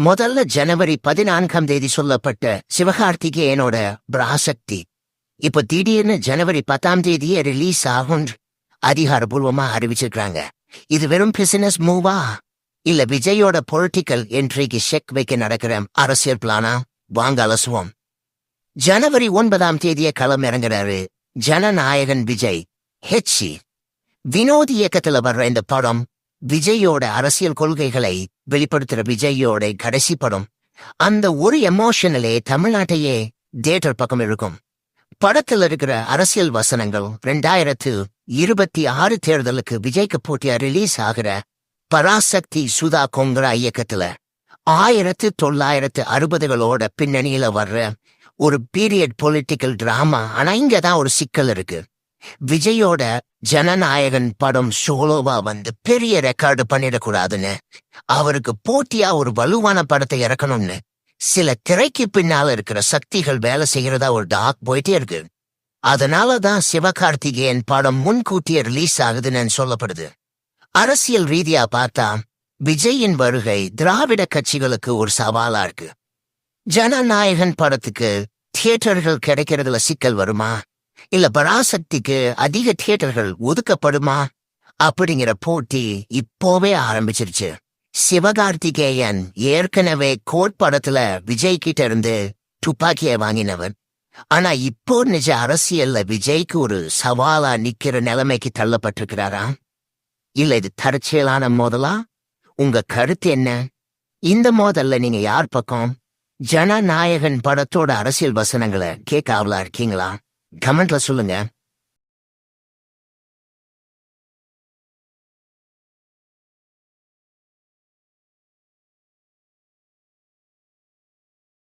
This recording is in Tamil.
முதல்ல ஜனவரி 14 சொல்லப்பட்ட சிவகார்த்திகேயனோட பராசக்தி இப்ப திடீர்னு ஜனவரி 10 ரிலீஸ் ஆகும் அதிகாரபூர்வமா அறிவிச்சிருக்காங்க. இது வெறும் பிசினஸ் மூவா இல்ல விஜயோட பொலிட்டிக்கல் என்ட்ரிக்கு செக் வைக்க நடக்கிற அரசியல் பிளானா? வாங்க அலசுவோம். ஜனவரி 9 களம் இறங்குறாரு ஜனநாயகன் விஜய். ஹெச்சி வினோத் இயக்கத்துல வர்ற இந்த படம் விஜயோட அரசியல் கொள்கைகளை வெளிப்படுத்துற விஜயோட கடைசி படம். அந்த ஒரு எமோஷனலே தமிழ்நாட்டையே தியேட்டர் பக்கம் இருக்கும். படத்தில் இருக்கிற அரசியல் வசனங்கள் 2026 தேர்தலுக்கு விஜய்க்கு போட்டியா ரிலீஸ் ஆகிற பராசக்தி சுதா கொங்கரா இயக்கத்துல 1960களோட பின்னணியில வர்ற ஒரு பீரியட் பொலிட்டிக்கல் டிராமா. ஆனா இங்கதான் ஒரு சிக்கல் இருக்கு. விஜயோட ஜனநாயகன் படம் சோலோவா பெரிய ரெக்கார்டு பண்ணிடக்கூடாதுன்னு அவருக்கு போட்டியா ஒரு வலுவான படத்தை இறக்கணும்னு சில திரைக்கு பின்னால இருக்கிற சக்திகள் வேலை செய்யறதா ஒரு டாக் போயிட்டே இருக்கு. அதனாலதான் சிவகார்த்திகேயன் படம் முன்கூட்டியே ரிலீஸ் ஆகுதுன்னு சொல்லப்படுது. அரசியல் ரீதியா பார்த்தா விஜயின் வருகை திராவிட கட்சிகளுக்கு ஒரு சவாலா இருக்கு. ஜனநாயகன் படத்துக்கு தியேட்டர்கள் கிடைக்கிறதுல சிக்கல் வருமா, இல்ல பராசக்திக்கு அதிக தியேட்டர்கள் ஒதுக்கப்படுமா அப்படிங்கிற போட்டி இப்போவே ஆரம்பிச்சிருச்சு. சிவகார்த்திகேயன் ஏற்கனவே கோட் படத்துல விஜய் கிட்ட இருந்து துப்பாக்கியை வாங்கினவர். ஆனா இப்போ நிஜ அரசியல்ல விஜய்க்கு ஒரு சவாலா நிக்கிற நிலைமைக்கு தள்ளப்பட்டிருக்கிறாரா, இல்ல இது தற்செயலான மோதலா? உங்க கருத்து என்ன? இந்த மோதல்ல நீங்க யார் பக்கம்? ஜனநாயகன் படத்தோட அரசியல் வசனங்களை கேட்க ஆவலா இருக்கீங்களா? கமெண்ட்ல சொல்லுங்க.